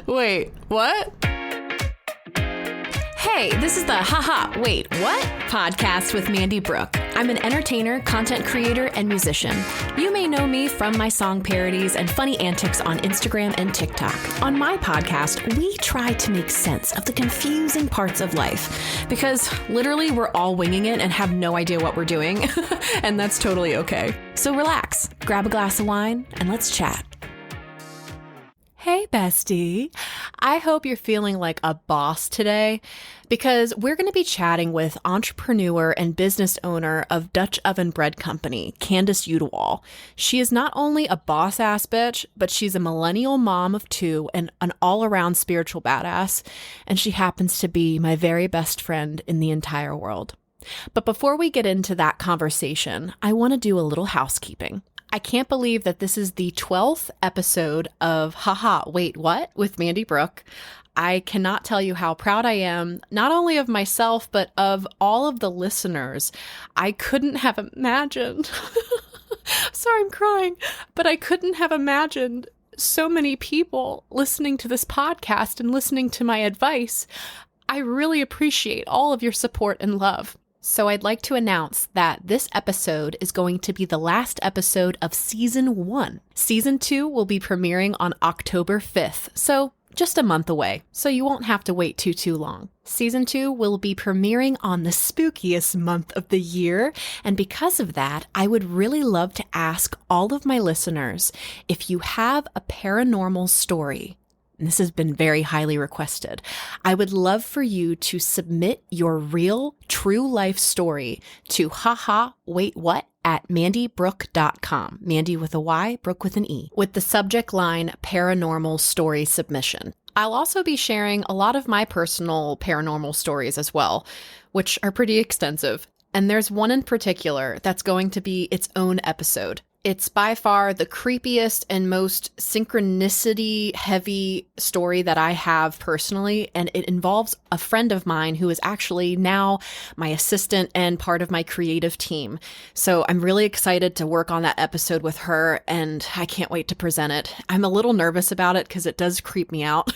Wait, what? Hey, this is the Wait, What? podcast with Mandy Brooke. I'm an entertainer, content creator, and musician. You may know me from my song parodies and funny antics on Instagram and TikTok. On my podcast, we try to make sense of the confusing parts of life because literally we're all winging it and have no idea what we're doing, and that's totally okay. So relax, grab a glass of wine, and let's chat. Hey, bestie. I hope you're feeling like a boss today because we're going to be chatting with entrepreneur and business owner of Dutch Oven Bread Company, Candice Uyttewaal. She is not only a boss-ass bitch, but she's a millennial mom of two and an all-around spiritual badass, and she happens to be my very best friend in the entire world. But before we get into that conversation, I want to do a little housekeeping. I can't believe that this is the 12th episode of HahaWaitWhat with Mandy Brooke. I cannot tell you how proud I am, not only of myself, but of all of the listeners. I couldn't have imagined, sorry, I'm crying, but I couldn't have imagined so many people listening to this podcast and listening to my advice. I really appreciate all of your support and love. So I'd like to announce that this episode is going to be the last episode of Season 1. Season 2 will be premiering on October 5th, so just a month away, so you won't have to wait too long. Season 2 will be premiering on the spookiest month of the year, and because of that, I would really love to ask all of my listeners if you have a paranormal story. And this has been very highly requested. I would love for you to submit your real, true life story to HahaWaitWhat at mandybrook.com. Mandy with a Y, Brooke with an E, with the subject line paranormal story submission. I'll also be sharing a lot of my personal paranormal stories as well, which are pretty extensive. And there's one in particular that's going to be its own episode. It's by far the creepiest and most synchronicity-heavy story that I have personally, and it involves a friend of mine who is actually now my assistant and part of my creative team. So I'm really excited to work on that episode with her, and I can't wait to present it. I'm a little nervous about it because it does creep me out.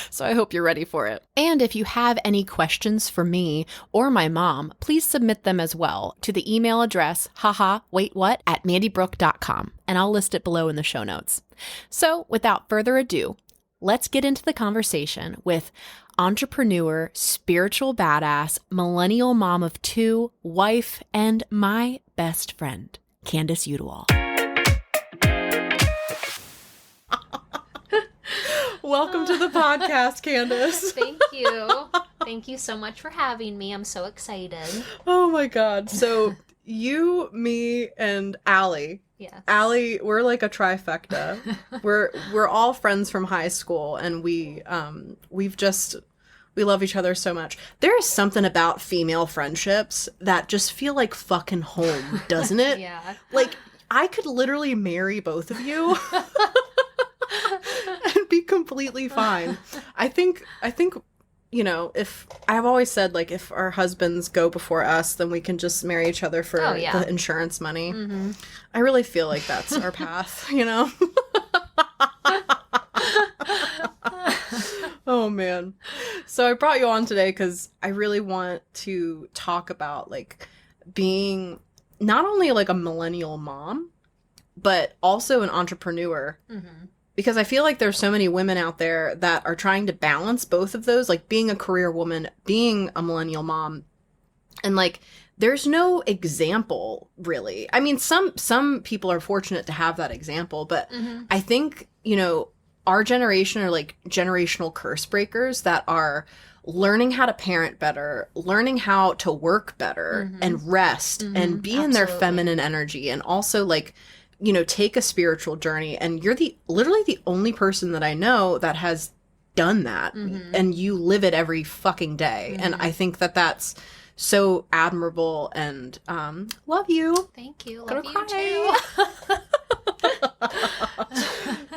So I hope you're ready for it. And if you have any questions for me or my mom, please submit them as well to the email address hahawaitwhat at mandybrook.com, and I'll list it below in the show notes. So without further ado, let's get into the conversation with entrepreneur, spiritual badass, millennial mom of two, wife, and my best friend, Candice Uyttewaal. Welcome to the podcast, Candice. Thank you. Thank you so much for having me. I'm so excited. Oh my God. So you, me, and Allie. Yes. Allie, we're like a trifecta. We're all friends from high school, and we love each other so much. There is something about female friendships that just feel like fucking home, doesn't it? Yeah. Like, I could literally marry both of you. And be completely fine. I think, you know, if I've always said, like, if our husbands go before us, then we can just marry each other for the insurance money. Mm-hmm. I really feel like that's our path, you know? Oh, man. So I brought you on today because I really want to talk about, like, being not only, like, a millennial mom, but also an entrepreneur. Mm-hmm. Because I feel like there's so many women out there that are trying to balance both of those, like being a career woman, being a millennial mom. And like, there's no example really. I mean, some people are fortunate to have that example, but I think, you know, our generation are like generational curse breakers that are learning how to parent better, learning how to work better and rest and be in their feminine energy, and also like, you know, take a spiritual journey. And you're literally the only person that I know that has done that. And you live it every fucking day. And I think that that's so admirable, and love you. Thank you. Love you too.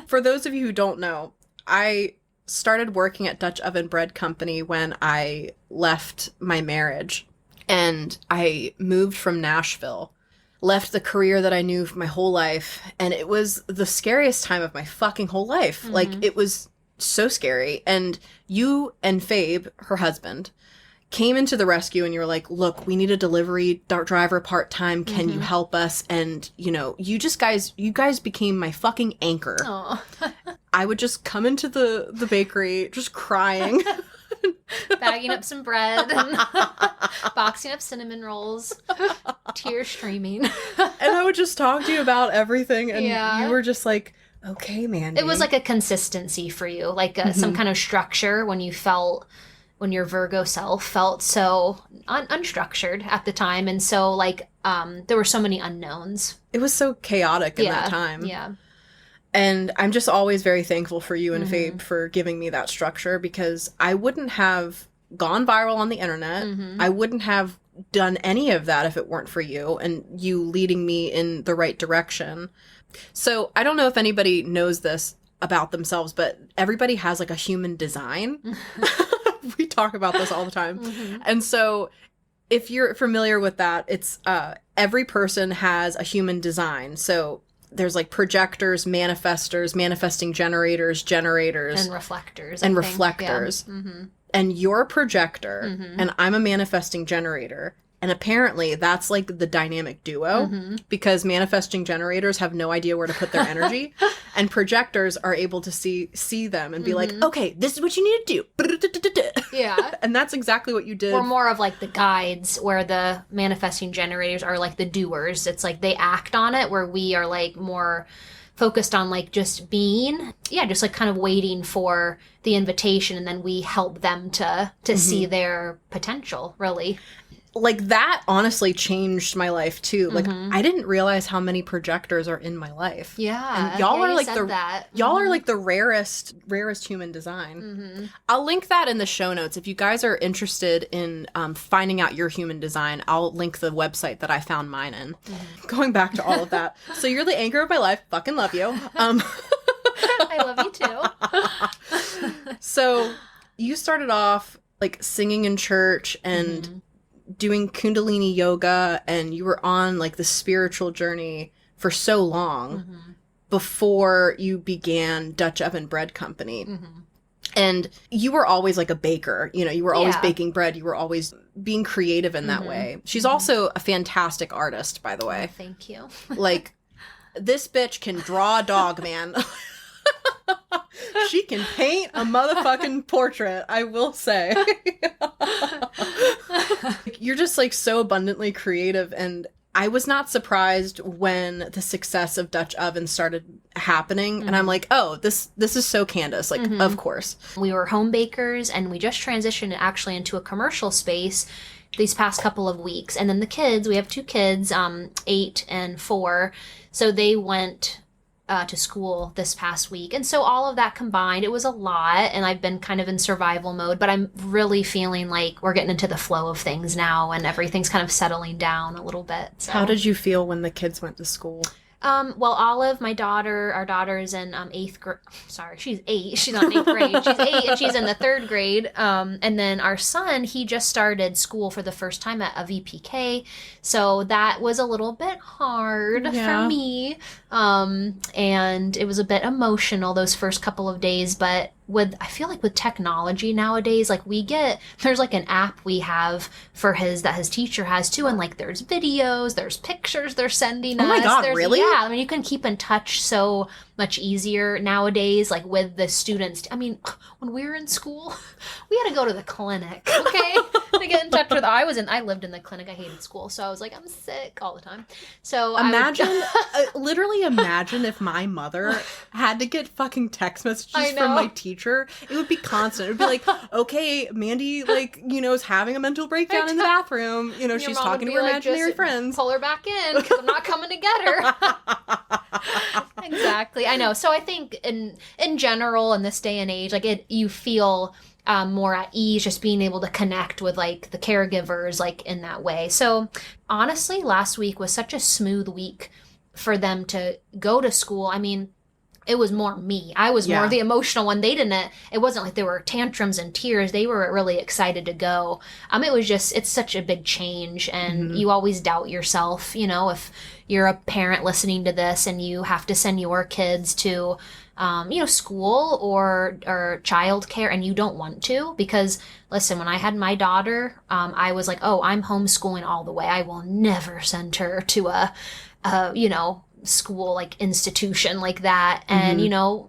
For those of you who don't know, I started working at Dutch Oven Bread Company when I left my marriage, and I moved from Nashville. Left the career that I knew for my whole life, and it was the scariest time of my fucking whole life. Like, it was so scary. And you and Fabe, her husband, came into the rescue and you were like, look, we need a delivery driver part-time. Can you help us? And, you know, you guys became my fucking anchor. I would just come into the bakery just crying. Bagging up some bread and boxing up cinnamon rolls, tears streaming. And I would just talk to you about everything. And you were just like, okay, Mandy. It was like a consistency for you, like some kind of structure when your Virgo self felt so unstructured at the time. And so like there were so many unknowns. It was so chaotic in that time. Yeah. And I'm just always very thankful for you and Fabe for giving me that structure, because I wouldn't have gone viral on the internet. I wouldn't have done any of that if it weren't for you and you leading me in the right direction. So I don't know if anybody knows this about themselves, but everybody has like a human design. We talk about this all the time. And so if you're familiar with that, it's every person has a human design. So there's like projectors, manifestors, manifesting generators, and reflectors. Yeah. And you're a projector, and I'm a manifesting generator. And apparently that's like the dynamic duo, because manifesting generators have no idea where to put their energy, and projectors are able to see them and be like, okay, this is what you need to do. Yeah. And that's exactly what you did. We're more of like the guides, where the manifesting generators are like the doers. It's like they act on it, where we are like more focused on like just being, just like kind of waiting for the invitation, and then we help them to see their potential, really. Like, that honestly changed my life too. Like, I didn't realize how many projectors are in my life. Yeah. And y'all are like y'all are Mm-hmm. like the rarest human design. I'll link that in the show notes. If you guys are interested in finding out your human design, I'll link the website that I found mine in. Going back to all of that. So you're the anchor of my life. Fucking love you. I love you too. So you started off like singing in church and doing Kundalini yoga, and you were on like the spiritual journey for so long before you began Dutch Oven Bread Company. And you were always like a baker, you know, you were always baking bread. You were always being creative in that way. She's also a fantastic artist, by the way. Oh, thank you. Like, this bitch can draw a dog, man. She can paint a motherfucking portrait, I will say. You're just like so abundantly creative, and I was not surprised when the success of Dutch Oven started happening. And I'm like, oh, this is so Candice. Like, of course. We were home bakers, and we just transitioned actually into a commercial space these past couple of weeks. And then the kids, we have 2 kids, 8 and 4. So they went to school this past week. And so all of that combined, it was a lot, and I've been kind of in survival mode, but I'm really feeling like we're getting into the flow of things now, and everything's kind of settling down a little bit. So. How did you feel when the kids went to school? Well, Olive, our daughter's in 8th grade. Sorry, she's 8. She's not in 8th grade. She's 8 and she's in the 3rd grade. And then our son, he just started school for the first time at a VPK. So that was a little bit hard for me. And it was a bit emotional those first couple of days, but I feel like with technology nowadays, like there's like an app we have for that his teacher has too, and like there's videos, there's pictures they're sending us. Oh my God, really? Yeah, I mean, you can keep in touch so much easier nowadays, like with the students. I mean, when we were in school, we had to go to the clinic, okay, to get in touch with. I lived in the clinic. I hated school, so I was like, I'm sick all the time. So literally imagine if my mother had to get fucking text messages from my teacher. It would be constant. It would be like, okay, Mandy, like, you know, is having a mental breakdown in the bathroom. You know, she's talking to her imaginary friends. Pull her back in, because I'm not coming to get her. Exactly. I know. So I think in general, in this day and age, like you feel more at ease just being able to connect with like the caregivers, like in that way. So honestly, last week was such a smooth week for them to go to school. I mean, it was more me. I was more the emotional one. It wasn't like there were tantrums and tears. They were really excited to go. It was just, it's such a big change, and you always doubt yourself, you know, if you're a parent listening to this and you have to send your kids to school or childcare, and you don't want to, because listen, when I had my daughter, I was like, oh, I'm homeschooling all the way. I will never send her to a school like institution like that. And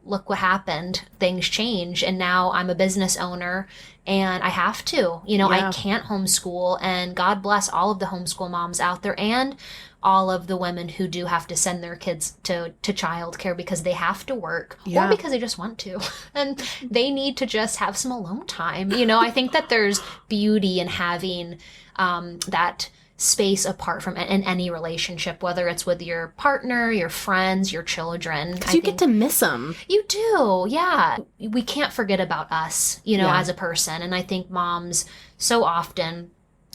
look what happened. Things change, and now I'm a business owner and I have to, I can't homeschool, and God bless all of the homeschool moms out there and all of the women who do have to send their kids to childcare because they have to work or because they just want to and they need to just have some alone time. I think that there's beauty in having that space apart from in any relationship, whether it's with your partner, your friends, your children. Because you get to miss them. You do, yeah. We can't forget about us, as a person. And I think moms so often,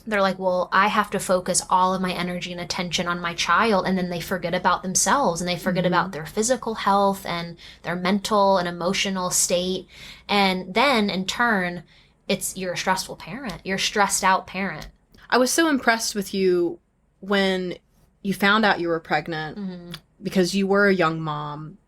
they're like, well, I have to focus all of my energy and attention on my child. And then they forget about themselves, and they forget about their physical health and their mental and emotional state. And then in turn, you're a stressful parent. You're a stressed out parent. I was so impressed with you when you found out you were pregnant because you were a young mom.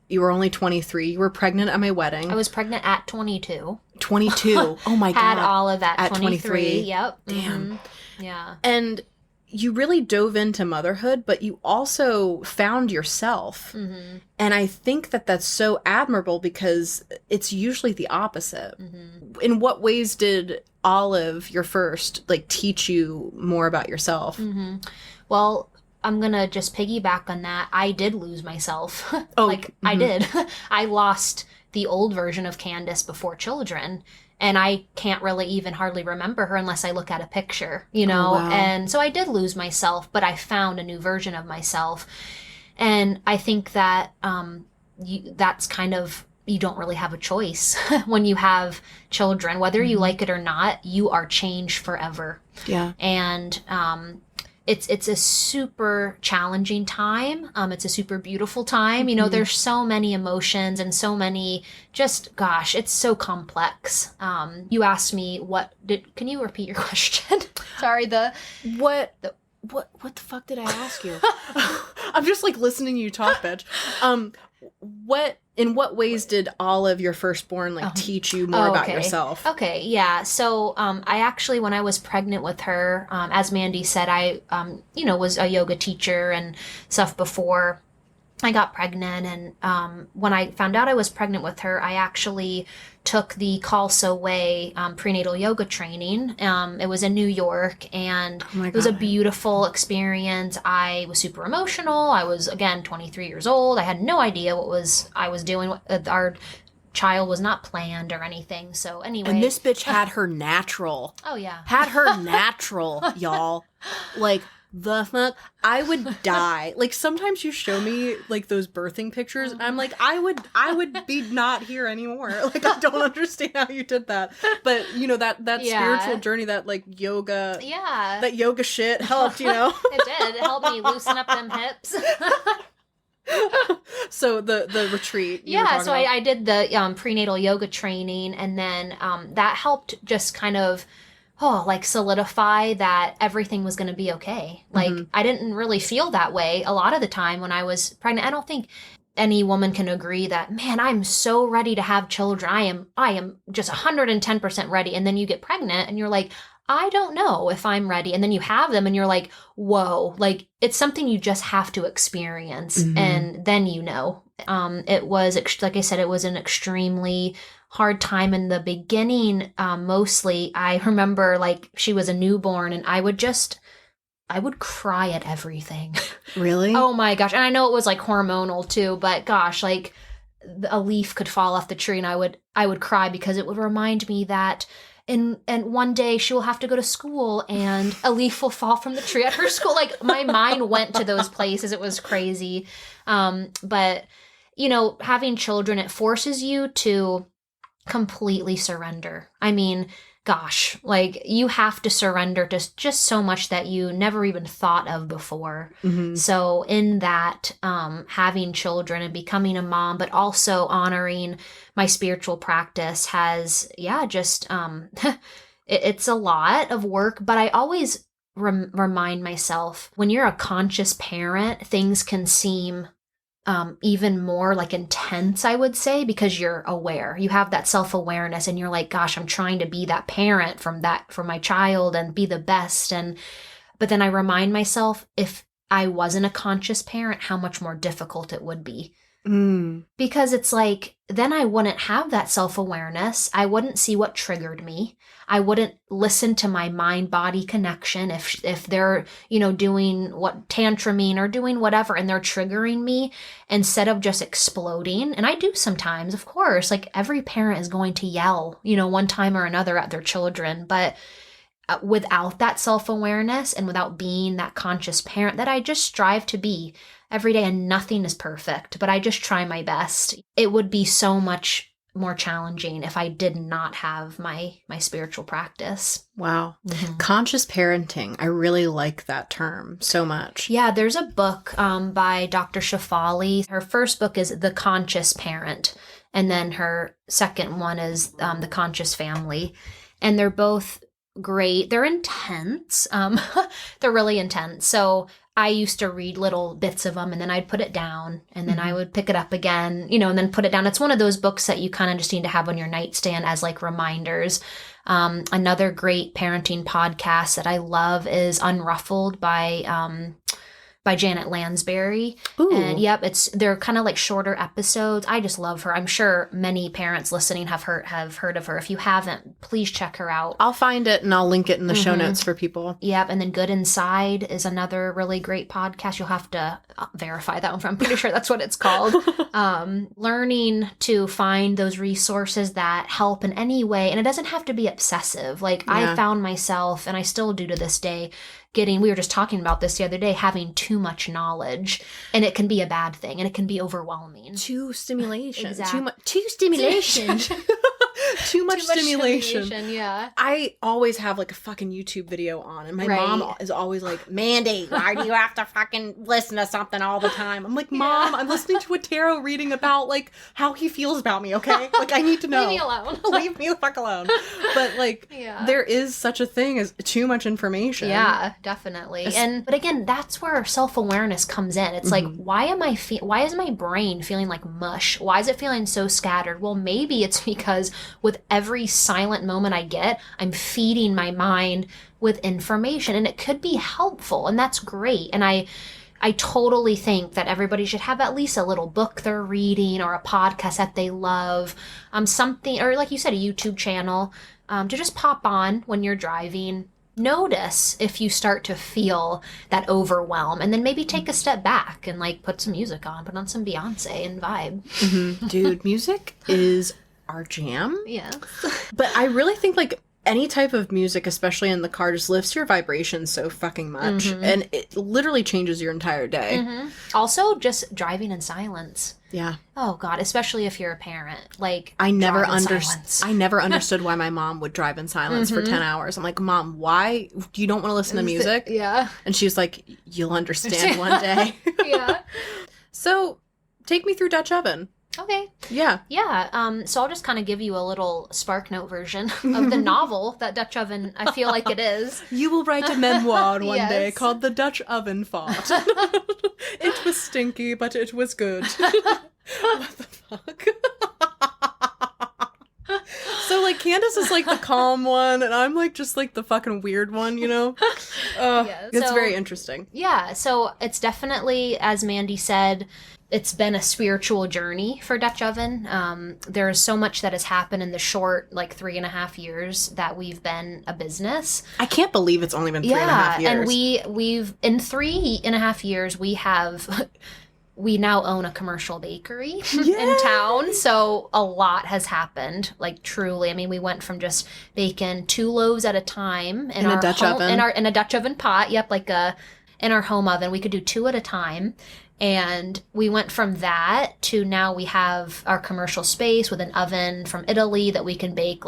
You were only 23. You were pregnant at my wedding. I was pregnant at 22. 22. Oh my God. Had all of that at 23. Yep. Damn. Yeah. And you really dove into motherhood, but you also found yourself. And I think that that's so admirable because it's usually the opposite. In what ways did Olive, your first, teach you more about yourself? Well, I'm going to just piggyback on that. I did lose myself. I did. I lost the old version of Candice before children. And I can't really even hardly remember her unless I look at a picture, Oh, wow. And so I did lose myself, but I found a new version of myself. And I think that that's kind of, you don't really have a choice when you have children. Whether you like it or not, you are changed forever. Yeah. And it's a super challenging time. It's a super beautiful time. There's so many emotions and so many, it's so complex. You asked me can you repeat your question? Sorry, what the fuck did I ask you? I'm just listening to you talk, bitch. In what ways did Olive, your firstborn, teach you more about yourself? Okay, yeah. So, I actually, when I was pregnant with her, as Mandy said, I, was a yoga teacher and stuff before I got pregnant. And when I found out I was pregnant with her, I actually took the Khalsa Way prenatal yoga training. It was in New York, and it was a beautiful experience. I was super emotional. I was, again, 23 years old. I had no idea what I was doing. Our child was not planned or anything. So anyway. And this bitch had her natural. Oh, yeah. Had her natural, y'all. The fuck? I would die. Sometimes you show me those birthing pictures, and I'm I would be not here anymore. I don't understand how you did that. But that spiritual journey, that yoga, that yoga shit helped. It did. It helped me loosen up them hips. So the retreat. Yeah. So I did the prenatal yoga training, and then that helped just kind of solidify that everything was going to be okay. I didn't really feel that way a lot of the time when I was pregnant. I don't think any woman can agree that, man, I'm so ready to have children. I am just 110% ready. And then you get pregnant and you're like, I don't know if I'm ready. And then you have them and you're like, whoa, it's something you just have to experience. And then it was, like I said, it was an extremely hard time in the beginning. Mostly I remember she was a newborn, and I would cry at everything. Really? Oh my gosh. And I know it was hormonal too, but gosh, a leaf could fall off the tree and I would cry because it would remind me that and one day she will have to go to school and a leaf will fall from the tree at her school. My mind went to those places. It was crazy. But having children, it forces you to completely surrender. I mean, gosh, you have to surrender to just so much that you never even thought of before. So in that, having children and becoming a mom, but also honoring my spiritual practice has, it's a lot of work, but I always remind myself, when you're a conscious parent, things can seem even more like intense, I would say, because you're aware. You have that self-awareness and you're like, gosh, I'm trying to be that parent for my child and be the best. But then I remind myself, if I wasn't a conscious parent, how much more difficult it would be. Because it's like, then I wouldn't have that self-awareness. I wouldn't see what triggered me. I wouldn't listen to my mind-body connection if they're, doing what tantruming or doing whatever and they're triggering me instead of just exploding. And I do sometimes, of course, like every parent is going to yell, one time or another at their children, but without that self-awareness and without being that conscious parent that I just strive to be every day, and nothing is perfect, but I just try my best, it would be so much more challenging if I did not have my spiritual practice. Wow. Conscious parenting. I really like that term so much. Yeah, there's a book by Dr. Shefali. Her first book is The Conscious Parent, and then her second one is The Conscious Family. And they're both great. They're intense. They're really intense. So I used to read little bits of them and then I'd put it down and then I would pick it up again, and then put it down. It's one of those books that you kind of just need to have on your nightstand as like reminders. Another great parenting podcast that I love is Unruffled by Janet Lansbury. Ooh. And they're kind of like shorter episodes. I just love her. I'm sure many parents listening have heard of her. If you haven't, please check her out. I'll find it and I'll link it in the show notes for people. Yep. And then Good Inside is another really great podcast. You'll have to verify that one. I'm pretty sure that's what it's called. Learning to find those resources that help in any way. And it doesn't have to be obsessive. Like I found myself, and I still do to this day, we were just talking about this the other day, having too much knowledge, and it can be a bad thing, and it can be overwhelming. Too stimulation. Exactly. Too stimulation. Too much stimulation. Yeah. I always have like a fucking YouTube video on, and my mom is always like, Mandy, why do you have to fucking listen to something all the time? I'm like, Mom, I'm listening to a tarot reading about like how he feels about me, okay? Like I need to know. Leave me alone. Leave me the fuck alone. But like, there is such a thing as too much information. Yeah, definitely. But again, that's where self-awareness comes in. It's like, why is my brain feeling like mush? Why is it feeling so scattered? Well, maybe it's because with every silent moment I get, I'm feeding my mind with information, and it could be helpful, and that's great. And I totally think that everybody should have at least a little book they're reading or a podcast that they love, something, or like you said, a YouTube channel, to just pop on when you're driving. Notice if you start to feel that overwhelm, and then maybe take a step back and like put some music on, put on some Beyonce and vibe. Dude, music is our jam. Yeah. But I really think like any type of music, especially in the car, just lifts your vibration so fucking much. And it literally changes your entire day. Also, just driving in silence. Yeah. Oh God, especially if you're a parent. Like, I never understood why my mom would drive in silence for 10 hours. I'm like, Mom, why? You don't want to listen to music? Yeah. And she's like, you'll understand one day. Yeah. So, take me through Dutch Oven. Okay. Yeah. Yeah. So I'll just kind of give you a little Spark Note version of the novel that Dutch Oven, I feel like it is. You will write a memoir one day called The Dutch Oven Fart. It was stinky, but it was good. What the fuck? So, like, Candice is, like, the calm one, and I'm, like, just, like, the fucking weird one, It's very interesting. Yeah, so it's definitely, as Mandy said, it's been a spiritual journey for Dutch Oven. There is so much that has happened in the short, 3.5 years that we've been a business. I can't believe it's only been 3.5 years. Yeah, and we've in 3.5 years, we now own a commercial bakery in town. So a lot has happened, truly. I mean, we went from just baking 2 loaves at a time in our Dutch oven. In a Dutch oven pot. Yep, in our home oven. We could do 2 at a time. And we went from that to now we have our commercial space with an oven from Italy that we can bake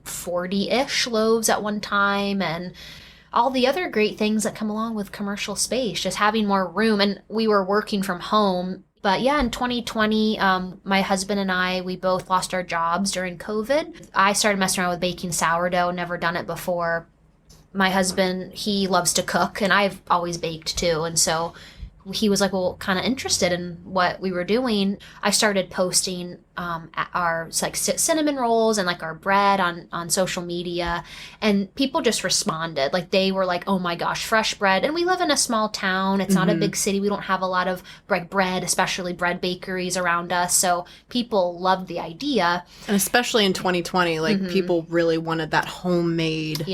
40-ish loaves at one time, and all the other great things that come along with commercial space, just having more room. And we were working from home. But yeah, in 2020, my husband and I, we both lost our jobs during COVID. I started messing around with baking sourdough, never done it before. My husband, he loves to cook, and I've always baked too. And so he was like, well, kind of interested in what we were doing. I started posting our like cinnamon rolls and like our bread on social media, and people just responded. Like they were like, oh my gosh, fresh bread. And we live in a small town. It's not a big city. We don't have a lot of bread, especially bread bakeries around us. So people loved the idea. And especially in 2020, like people really wanted that homemade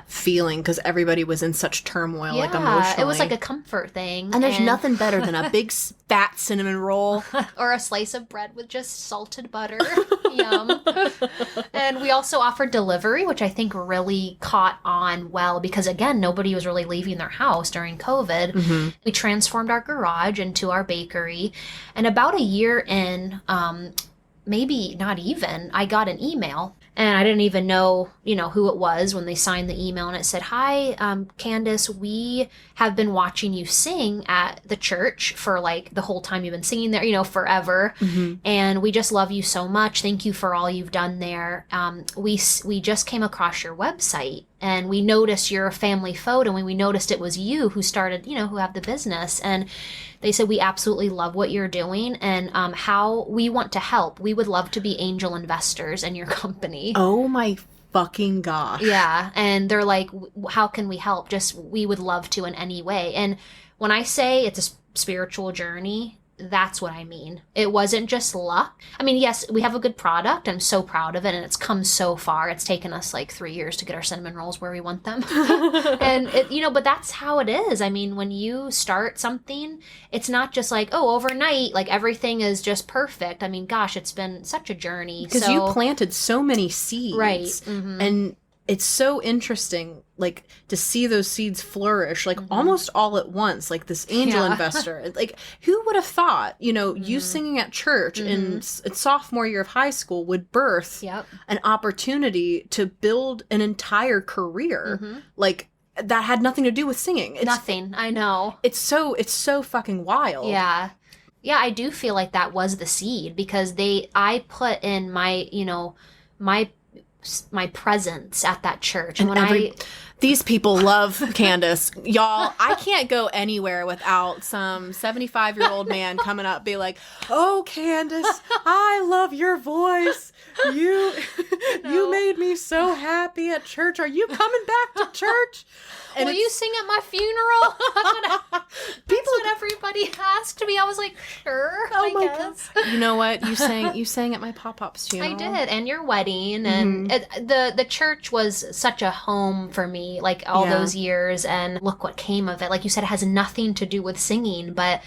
feeling because everybody was in such turmoil, like emotionally. It was like a comfort thing. And there's nothing better than a big fat cinnamon roll. Or a slice of bread with just salted butter. Yum. And we also offered delivery, which I think really caught on well because, again, nobody was really leaving their house during COVID. We transformed our garage into our bakery. And about a year in, maybe not even, I got an email. And I didn't even know, who it was when they signed the email. And it said, hi, Candice, we have been watching you sing at the church for like the whole time you've been singing there, forever. And we just love you so much. Thank you for all you've done there. We just came across your website. And we noticed your family photo, and we noticed it was you who started, who have the business. And they said, we absolutely love what you're doing and how we want to help. We would love to be angel investors in your company. Oh my fucking gosh. Yeah. And they're like, how can we help? Just, we would love to in any way. And when I say it's a spiritual journey, that's what I mean. It wasn't just luck. I mean, yes, we have a good product. I'm so proud of it, and it's come so far. It's taken us like 3 years to get our cinnamon rolls where we want them. And but that's how it is. I mean, when you start something, it's not just like, oh, overnight, like everything is just perfect. I mean, gosh, it's been such a journey. Because you planted so many seeds. Right. And it's so interesting, like, to see those seeds flourish, like, almost all at once, like, this angel investor. Like, who would have thought, you singing at church in sophomore year of high school would birth an opportunity to build an entire career, like, that had nothing to do with singing. Nothing, I know. It's so fucking wild. Yeah. Yeah, I do feel like that was the seed, because I put in my, my presence at that church. And these people love Candice. Y'all, I can't go anywhere without some 75-year-old man coming up be like, oh, Candice, I love your voice. You made me so happy at church. Are you coming back to church? And will you sing at my funeral? That's what everybody asked me. I was like, sure, I guess. God. You know what? You sang at my pop-up's funeral. I did, and your wedding, and the church was such a home for me, like all those years, and look what came of it. Like you said, it has nothing to do with singing, but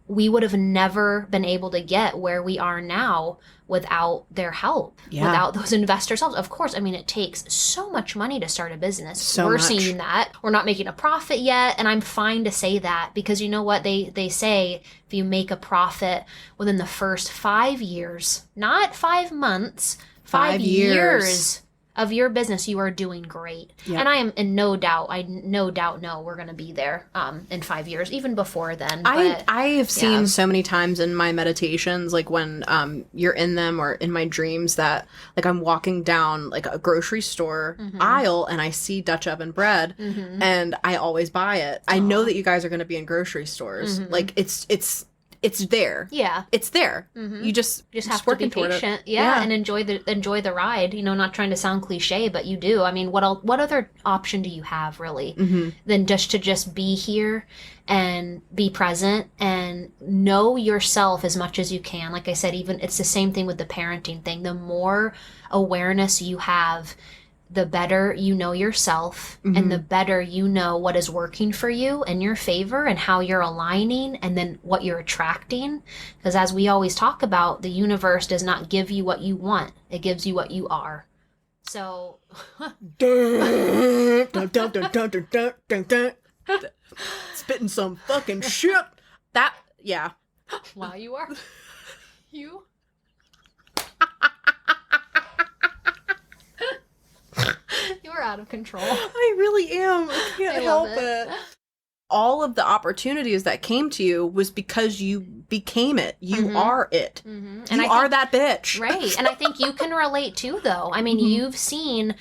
we would have never been able to get where we are now without their help, without those investors' help. Of course, I mean, it takes so much money to start a business. We're seeing that. We're not making a profit yet, and I'm fine to say that, because you know what? They say if you make a profit within the first 5 years, not 5 months, 5 years of your business, you are doing great. Yep. And I am in no doubt know we're going to be there in 5 years, even before then. But, I have seen so many times in my meditations, like when you're in them or in my dreams, that like I'm walking down like a grocery store aisle and I see Dutch oven bread and I always buy it. I know that you guys are going to be in grocery stores. Like it's there. Yeah. It's there. You just have to be patient. Yeah, and enjoy the ride. Not trying to sound cliche, but you do. I mean, what other option do you have, really, than to just be here and be present and know yourself as much as you can. Like I said, even it's the same thing with the parenting thing. The more awareness you have, the better you know yourself, and the better you know what is working for you in your favor and how you're aligning, and then what you're attracting. Because as we always talk about, the universe does not give you what you want. It gives you what you are. So spitting some fucking shit. Wow, you are. You? You're out of control. I really am. I can't help it. All of the opportunities that came to you was because you became it. You are it. And you are that bitch. Right. And I think you can relate too, though. I mean, you've seen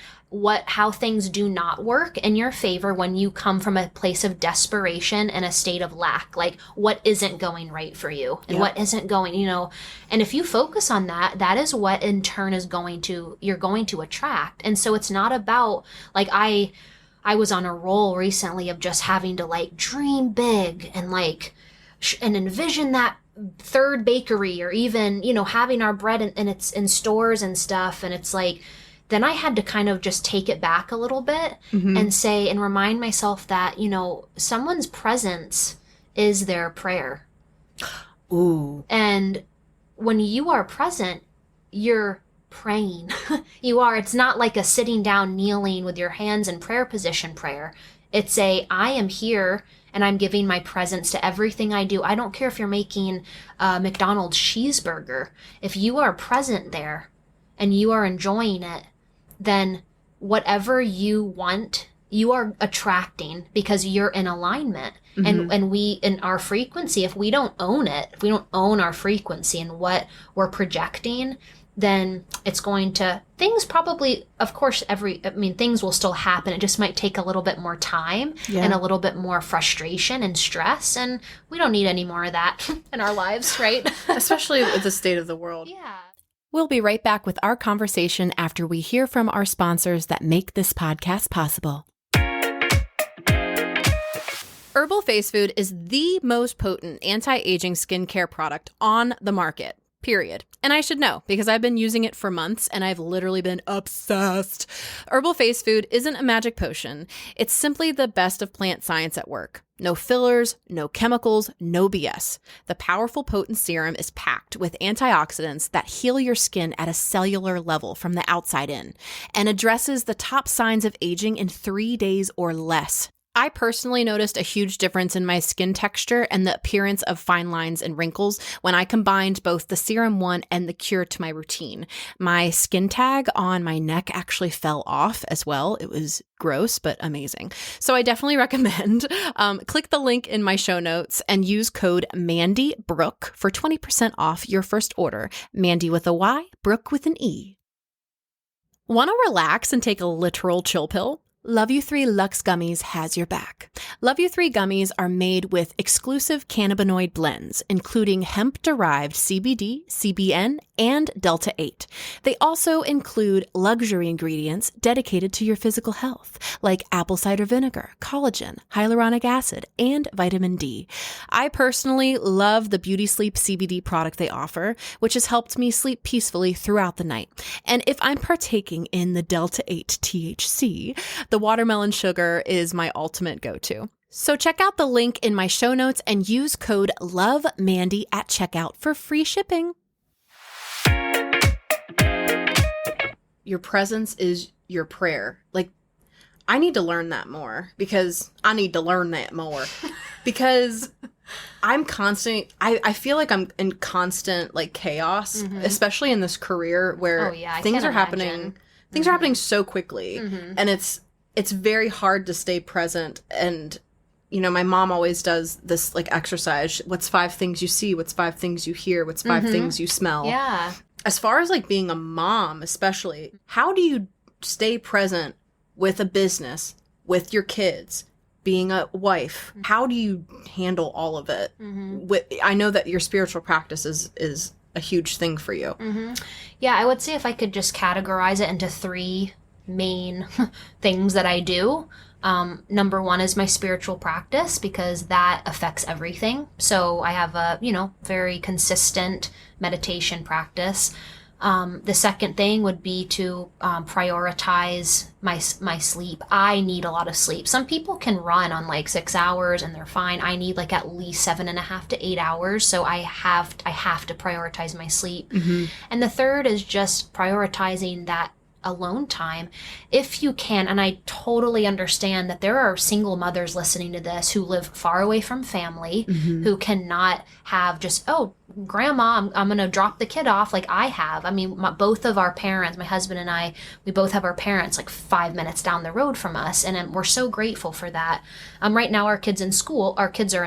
how things do not work in your favor when you come from a place of desperation and a state of lack. Like, what isn't going right for you and what isn't going, and if you focus on that, that is what in turn is you're going to attract. And so it's not about, like, I was on a roll recently of just having to like dream big and like, and envision that third bakery, or even, having our bread and it's in stores and stuff. And it's like, then I had to kind of just take it back a little bit and say, and remind myself that, someone's presence is their prayer. Ooh. And when you are present, you're praying. It's not like a sitting down, kneeling with your hands in prayer position prayer. It's I am here and I'm giving my presence to everything I do. I don't care if you're making a McDonald's cheeseburger. If you are present there and you are enjoying it, then whatever you want, you are attracting, because you're in alignment. And we, in our frequency, if we don't own it, if we don't own our frequency and what we're projecting, then it's going to, things probably, of course, things will still happen. It just might take a little bit more time and a little bit more frustration and stress. And we don't need any more of that in our lives, right? Especially with the state of the world. Yeah. We'll be right back with our conversation after we hear from our sponsors that make this podcast possible. Herbal Face Food is the most potent anti-aging skincare product on the market. Period. And I should know, because I've been using it for months and I've literally been obsessed. Herbal Face Food isn't a magic potion. It's simply the best of plant science at work. No fillers, no chemicals, no BS. The powerful potent serum is packed with antioxidants that heal your skin at a cellular level from the outside in and addresses the top signs of aging in 3 days or less. I personally noticed a huge difference in my skin texture and the appearance of fine lines and wrinkles when I combined both the Serum 1 and the Cure to my routine. My skin tag on my neck actually fell off as well. It was gross, but amazing. So I definitely recommend. Click the link in my show notes and use code MandyBrook for 20% off your first order. Mandy with a Y, Brook with an E. Want to relax and take a literal chill pill? Love You 3 Luxe Gummies has your back. Love You 3 gummies are made with exclusive cannabinoid blends, including hemp-derived CBD, CBN, and Delta-8. They also include luxury ingredients dedicated to your physical health, like apple cider vinegar, collagen, hyaluronic acid, and vitamin D. I personally love the Beauty Sleep CBD product they offer, which has helped me sleep peacefully throughout the night. And if I'm partaking in the Delta-8 THC, the watermelon sugar is my ultimate go-to. So check out the link in my show notes and use code LOVEMANDY at checkout for free shipping. Your presence is your prayer. Like, I need to learn that more because I'm constant. I feel like I'm in constant like chaos, especially in this career where things are happening. Things are happening so quickly, and it's very hard to stay present. And my mom always does this like exercise. What's 5 things you see? What's 5 things you hear? What's 5 things you smell? Yeah. As far as like being a mom, especially, how do you stay present with a business, with your kids, being a wife? How do you handle all of it? I know that your spiritual practice is a huge thing for you. Yeah, I would say if I could just categorize it into 3 main things that I do. Number 1 is my spiritual practice, because that affects everything. So I have a, very consistent meditation practice. The second thing would be to prioritize my sleep. I need a lot of sleep. Some people can run on like 6 hours and they're fine. I need like at least 7.5 to 8 hours. So I have to prioritize my sleep. And the third is just prioritizing that alone time if you can. And I totally understand that there are single mothers listening to this who live far away from family, who cannot have just, grandma, I'm going to drop the kid off like I have. I mean, both of our parents, my husband and I, we both have our parents like 5 minutes down the road from us. And we're so grateful for that. Right now our kids are in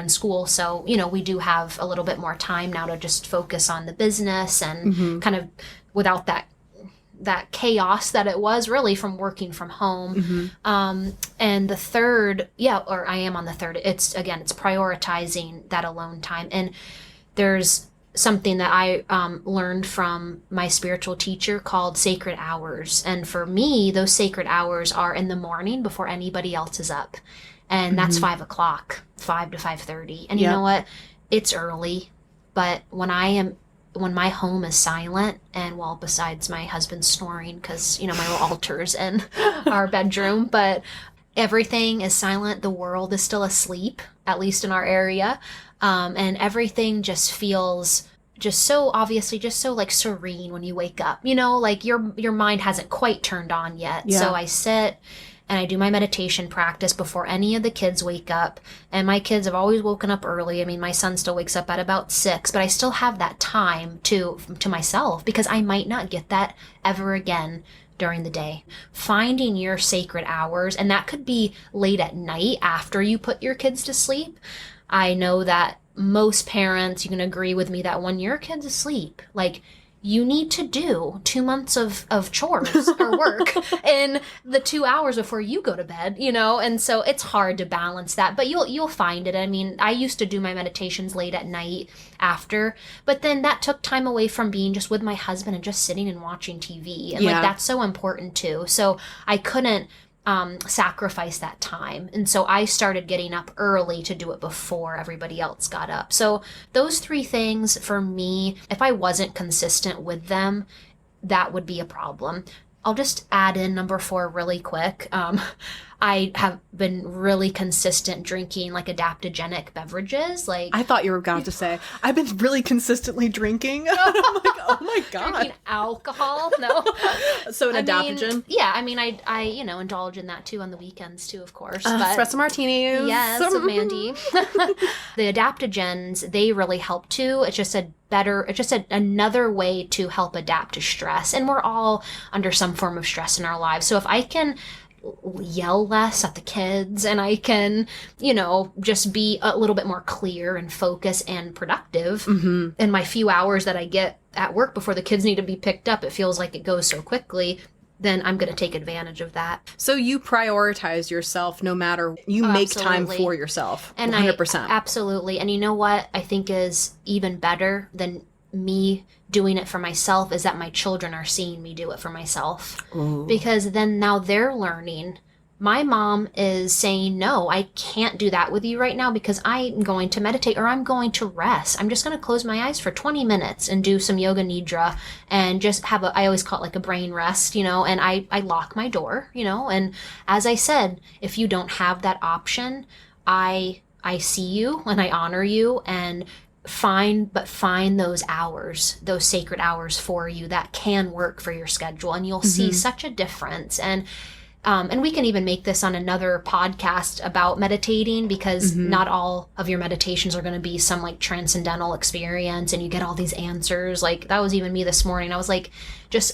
school. So, we do have a little bit more time now to just focus on the business and kind of without that that chaos that it was really from working from home. And the third, or I am on the third, it's prioritizing that alone time. And there's something that I learned from my spiritual teacher called sacred hours. And for me, those sacred hours are in the morning before anybody else is up. And that's 5 o'clock, 5 to 5:30. And you know what? It's early, but when my home is silent, and well, besides my husband snoring, because, you know, my little altar's in our bedroom, but everything is silent. The world is still asleep, at least in our area. And everything just feels just so like serene when you wake up, you know, like your mind hasn't quite turned on yet. So I sit and I do my meditation practice before any of the kids wake up. And my kids have always woken up early. I mean, my son still wakes up at about 6, but I still have that time to myself, because I might not get that ever again during the day. Finding your sacred hours, and that could be late at night after you put your kids to sleep. I know that most parents, you can agree with me that when your kid's asleep, like, you need to do 2 months of chores or work in the 2 hours before you go to bed, you know? And so it's hard to balance that, but you'll find it. I mean, I used to do my meditations late at night after, but then that took time away from being just with my husband and just sitting and watching TV. And like, that's so important too. So I couldn't sacrifice that time. And so I started getting up early to do it before everybody else got up. So those 3 things for me, if I wasn't consistent with them, that would be a problem. I'll just add in number 4 really quick. I have been really consistent drinking like adaptogenic beverages. Like, I thought you were about to say, I've been really consistently drinking. I'm like, oh my God. Drinking alcohol? No. So an adaptogen? I indulge in that too on the weekends too, of course. Espresso martinis. Yes, Mandy. The adaptogens, they really help too. It's just another way to help adapt to stress. And we're all under some form of stress in our lives. So if I can yell less at the kids, and I can, just be a little bit more clear and focused and productive in my few hours that I get at work before the kids need to be picked up. It feels like it goes so quickly. Then I'm going to take advantage of that. So you prioritize yourself no matter, make time for yourself. And 100%. Absolutely. And you know what I think is even better than me doing it for myself is that my children are seeing me do it for myself. Ooh. Because then now they're learning. My mom is saying, no, I can't do that with you right now because I'm going to meditate or I'm going to rest. I'm just going to close my eyes for 20 minutes and do some yoga nidra and just I always call it like a brain rest, and I lock my door, and as I said, if you don't have that option, I see you and I honor you and find those hours, those sacred hours for you that can work for your schedule, and you'll see such a difference. And we can even make this on another podcast about meditating, because not all of your meditations are going to be some like transcendental experience and you get all these answers. Like, that was even me this morning. I was like,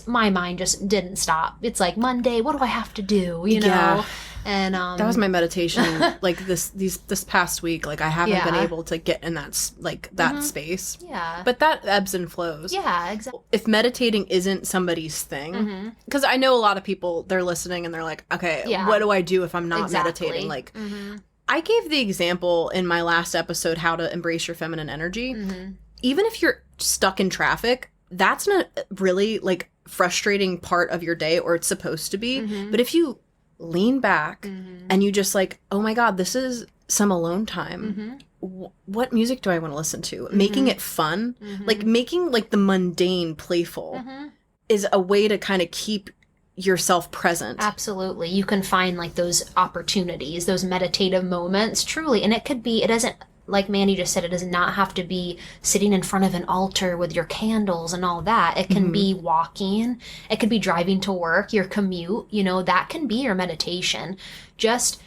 my mind just didn't stop. It's like, Monday, what do I have to do? You know? And that was my meditation like this past week. Like, I haven't been able to get in that space. Yeah. But that ebbs and flows. Yeah, exactly. If meditating isn't somebody's thing, because I know a lot of people, they're listening and they're like, okay, what do I do if I'm not meditating? Like, I gave the example in my last episode, how to embrace your feminine energy. Even if you're stuck in traffic, that's not really like frustrating part of your day, or it's supposed to be. But if you lean back and you just like, oh my God, this is some alone time. What music do I want to listen to? Making it fun, like making like the mundane playful is a way to kind of keep yourself present. Absolutely. You can find like those opportunities, those meditative moments, truly. And it doesn't, like Mandy just said, it does not have to be sitting in front of an altar with your candles and all that. It can be walking. It could be driving to work, your commute, that can be your meditation. Just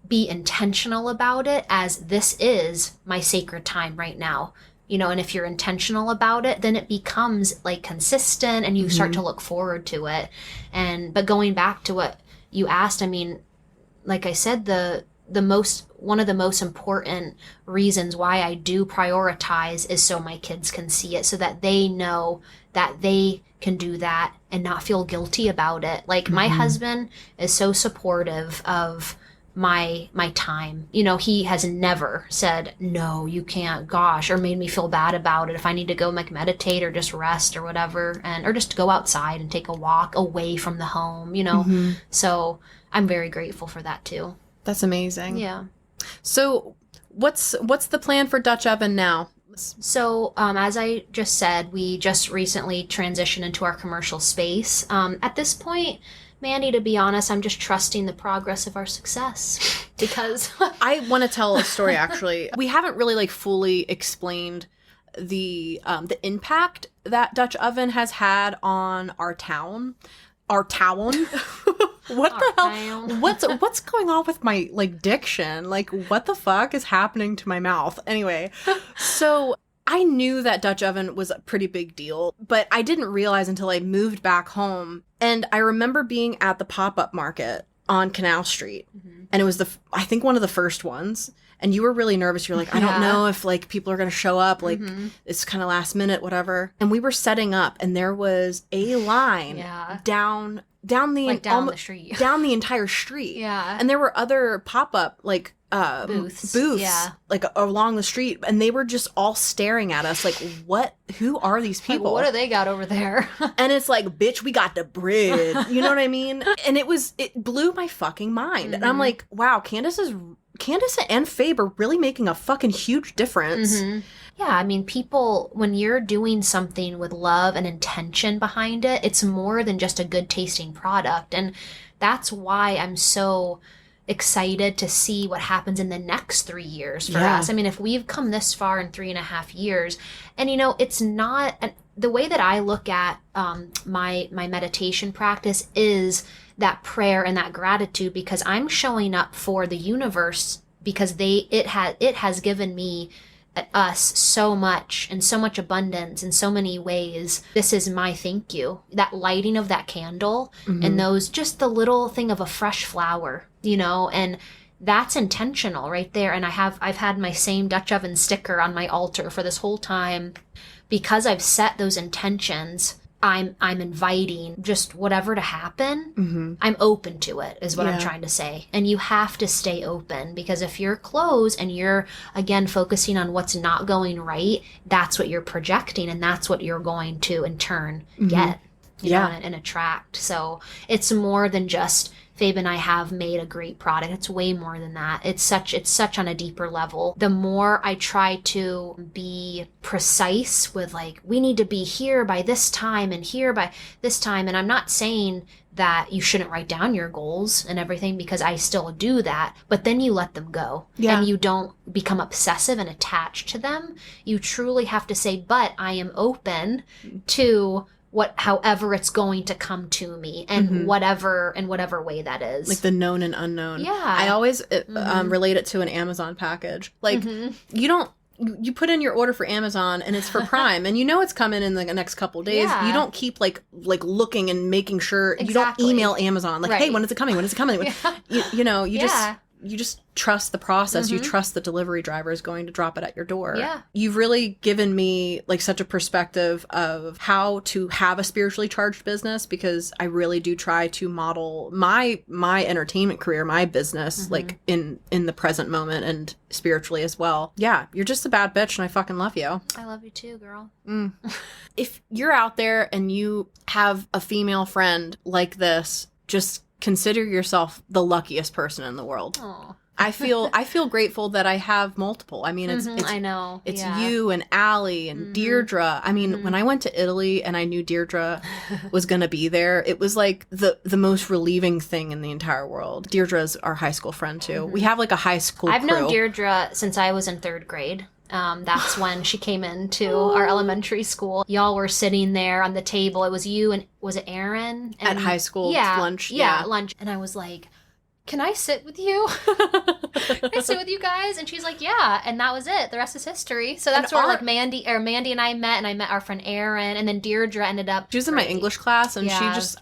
be intentional about it, as this is my sacred time right now. And if you're intentional about it, then it becomes like consistent and you start to look forward to it. But going back to what you asked, I mean, like I said, one of the most important reasons why I do prioritize is so my kids can see it, so that they know that they can do that and not feel guilty about it. Like my husband is so supportive of my time. You know, he has never said, no, you can't, gosh, or made me feel bad about it if I need to go like meditate or just rest or whatever, or just go outside and take a walk away from the home, you know. So I'm very grateful for that too. That's amazing. Yeah. So what's the plan for Dutch Oven now? So, as I just said, we just recently transitioned into our commercial space. At this point, Mandy, to be honest, I'm just trusting the progress of our success because I want to tell a story, actually. We haven't really like fully explained the impact that Dutch Oven has had on our town. Our town? What the hell? What's going on with my like diction? Like, what the fuck is happening to my mouth? Anyway, so I knew that Dutch Oven was a pretty big deal, but I didn't realize until I moved back home. And I remember being at the pop-up market on Canal Street, and it was I think one of the first ones. And you were really nervous. You're like, I don't know if like people are going to show up. Like it's kind of last minute, whatever. And we were setting up, and there was a line down the street, down the entire street. Yeah. And there were other pop-up like booths like along the street, and they were just all staring at us like, who are these people? Like, what do they got over there? And it's like, bitch, we got the bread. You know what I mean? And it blew my fucking mind. And I'm like, wow, Candice and Fabe are really making a fucking huge difference. Yeah, I mean, people, when you're doing something with love and intention behind it, it's more than just a good tasting product. And that's why I'm so excited to see what happens in the next 3 years for us. I mean, if we've come this far in 3.5 years, and you know, it's not, the way that I look at my meditation practice is that prayer and that gratitude, because I'm showing up for the universe because it has given me us so much and so much abundance in so many ways. This is my thank you. That lighting of that candle and those, just the little thing of a fresh flower, you know, and that's intentional right there. And I've had my same Dutch Oven sticker on my altar for this whole time because I've set those intentions. I'm inviting just whatever to happen. I'm open to it is what I'm trying to say. And you have to stay open, because if you're closed and you're, again, focusing on what's not going right, that's what you're projecting, and that's what you're going to in turn get you know, and attract. So it's more than just Fabe and I have made a great product. It's way more than that. It's such on a deeper level. The more I try to be precise with like, we need to be here by this time and here by this time. And I'm not saying that you shouldn't write down your goals and everything, because I still do that, but then you let them go and you don't become obsessive and attached to them. You truly have to say, but I am open to however it's going to come to me, and whatever way that is. Like the known and unknown. Yeah. I always relate it to an Amazon package. Like you put in your order for Amazon and it's for Prime and you know it's coming in the next couple of days. You don't keep like looking and making sure. You don't email Amazon like, hey, when is it coming? When is it coming? You know, you just trust the process. You trust the delivery driver is going to drop it at your door. Yeah. You've really given me like such a perspective of how to have a spiritually charged business, because I really do try to model my entertainment career, my business, like in the present moment and spiritually as well. Yeah. You're just a bad bitch and I fucking love you. I love you too, girl. If you're out there and you have a female friend like this, just consider yourself the luckiest person in the world. Aww. I feel grateful that I have multiple. I mean, it's I know. It's you and Allie and Deirdre. I mean, when I went to Italy and I knew Deirdre was going to be there, it was like the most relieving thing in the entire world. Deirdre's our high school friend too. We have like a high school I've crew. known Deirdre since I was in 3rd grade. That's when she came into our elementary school. Y'all were sitting there on the table. It was you and was it Aaron? At high school lunch. Yeah, lunch. And I was like, can I sit with you? Can I sit with you guys? And she's like, yeah. And that was it. The rest is history. So that's where like Mandy and I met, and I met our friend Erin, and then Deirdre ended up. She was in my English class, and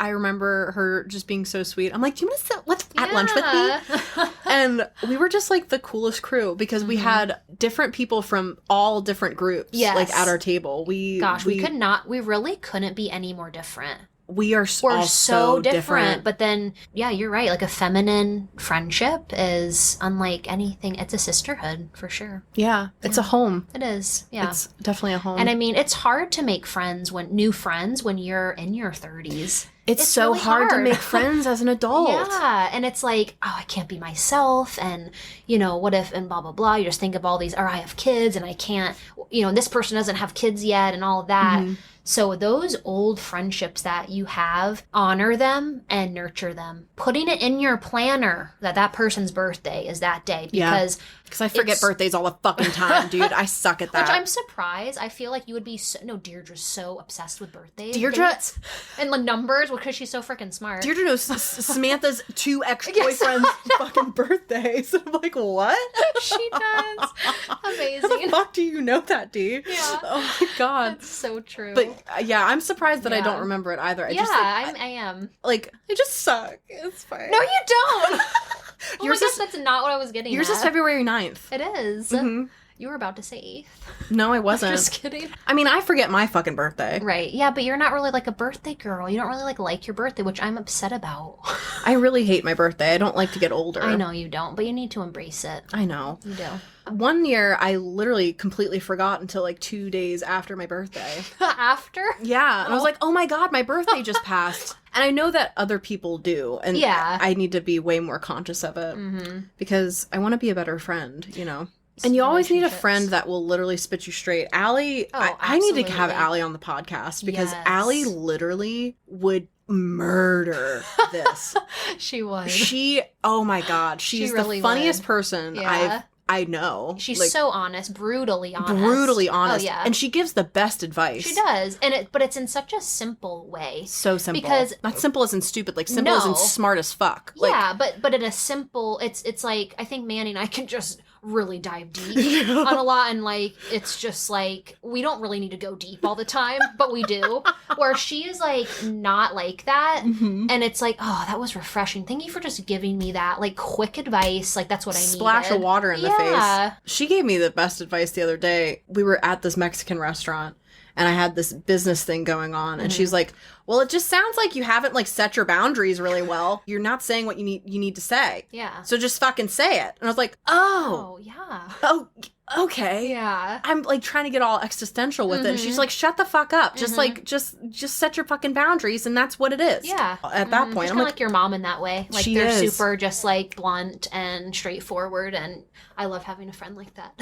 I remember her just being so sweet. I'm like, do you want to sit at lunch with me? And we were just like the coolest crew because we had different people from all different groups like at our table. We really couldn't be any more different. We're so different. But then, yeah, you're right. Like a feminine friendship is unlike anything. It's a sisterhood for sure. Yeah. It's a home. It is. Yeah. It's definitely a home. And I mean, it's hard to make new friends when you're in your 30s. It's so really hard to make friends as an adult. Yeah. And it's like, oh, I can't be myself. And, what if, and blah, blah, blah. You just think of all these, or I have kids and I can't, this person doesn't have kids yet and all of that. Mm-hmm. So those old friendships that you have, honor them and nurture them. Putting it in your planner that person's birthday is that day. Because I forget birthdays all the fucking time, dude. I suck at that. Which I'm surprised. I feel like you would be Deirdre's so obsessed with birthdays. Deirdre. And the numbers, because she's so freaking smart. Deirdre knows Samantha's 2 ex-boyfriends' fucking birthdays. I'm like, what? She does. Amazing. How the fuck do you know that, Dee? Yeah. Oh my God. That's so true. But yeah, I'm surprised that I don't remember it either. I am. Like, I just suck. It's fine. No, you don't. Oh my gosh, that's not what I was getting at. Yours is February 9th. It is. Mm-hmm. You were about to say 8th. No, I wasn't. Just kidding. I mean, I forget my fucking birthday. Right. Yeah, but you're not really like a birthday girl. You don't really like your birthday, which I'm upset about. I really hate my birthday. I don't like to get older. I know you don't, but you need to embrace it. I know. You do. One year, I literally completely forgot until like 2 days after my birthday. After? Yeah. And I was like, oh my God, my birthday just passed. And I know that other people do. And I need to be way more conscious of it. Mm-hmm. Because I want to be a better friend, And you always need a friend that will literally spit you straight. Allie, I need to have Allie on the podcast because Allie literally would murder this. She would. Oh my God. She's really the funniest person I know. She's so honest, brutally honest. Oh, yeah. And she gives the best advice. She does. But it's in such a simple way. So simple. Because not simple as in stupid, like simple as in smart as fuck. Yeah, but in a simple, it's like, I think Manny and I can just really dive deep on a lot, and like it's just like we don't really need to go deep all the time, but we do. Where she is like not like that, and it's like, oh, that was refreshing. Thank you for just giving me that like quick advice. Like that's what I needed. Splash of water in the face. She gave me the best advice the other day. We were at this Mexican restaurant. And I had this business thing going on. And she's like, well, it just sounds like you haven't, like, set your boundaries really well. You're not saying what you need to say. Yeah. So just fucking say it. And I was like, oh yeah. Oh, okay. Yeah. I'm, like, trying to get all existential with it. And she's like, shut the fuck up. Just, like, just set your fucking boundaries. And that's what it is. Yeah. At that point. She's kind of like your mom in that way. Like, they're super just, like, blunt and straightforward. And I love having a friend like that.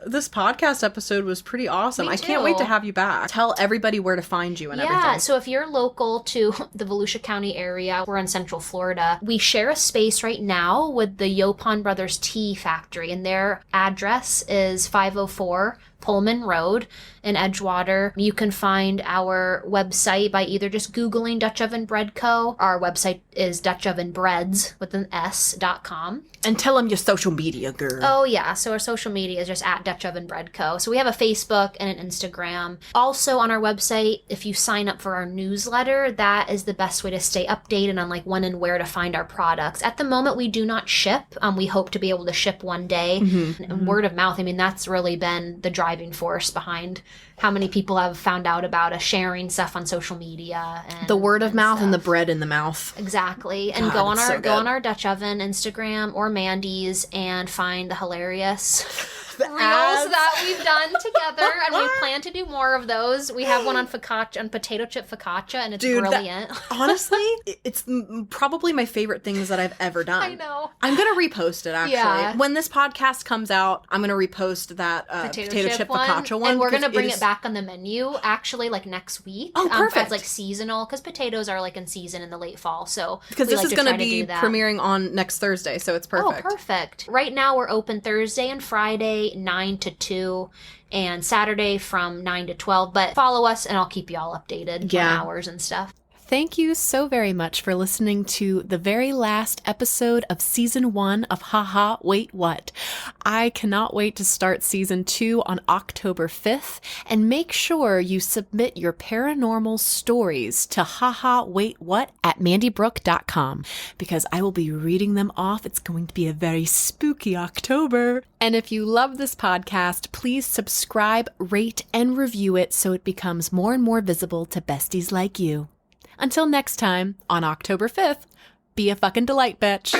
This podcast episode was pretty awesome. I can't wait to have you back. Tell everybody where to find you and everything. Yeah, so if you're local to the Volusia County area, we're in Central Florida. We share a space right now with the Yopon Brothers Tea Factory, and their address is 504 Pullman Road in Edgewater. You can find our website by either just Googling Dutch Oven Bread Co. Our website is DutchOvenBreads with an S.com. And tell them your social media, girl. Oh, yeah. So our social media is just at Dutch Oven Bread Co. So we have a Facebook and an Instagram. Also on our website, if you sign up for our newsletter, that is the best way to stay updated on like when and where to find our products. At the moment, we do not ship. We hope to be able to ship one day. And word of mouth, I mean, that's really been the driving force behind how many people have found out about us sharing stuff on social media. And the word of mouth and the bread in the mouth. Exactly. And go on our Dutch Oven Instagram or Mandy's and find the hilarious reels that we've done together, and we plan to do more of those. We have one on focaccia, on potato chip focaccia, and it's brilliant. Honestly, it's probably my favorite things that I've ever done. I know. I'm gonna repost it actually. Yeah. When this podcast comes out, I'm gonna repost that potato chip focaccia one, and we're gonna bring it back on the menu actually like next week. Oh, perfect. As like seasonal, because potatoes are like in season in the late fall. So because this is gonna be premiering on next Thursday, so it's perfect. Oh, perfect. Right now we're open Thursday and Friday 9 to 2 and Saturday from 9 to 12, but follow us and I'll keep you all updated on hours and stuff. Thank you so very much for listening to the very last episode of Season 1 of HahaWaitWhat. I cannot wait to start Season 2 on October 5th, and make sure you submit your paranormal stories to HahaWaitWhat@mandybrook.com, because I will be reading them off. It's going to be a very spooky October. And if you love this podcast, please subscribe, rate, and review it so it becomes more and more visible to besties like you. Until next time, on October 5th, be a fucking delight, bitch.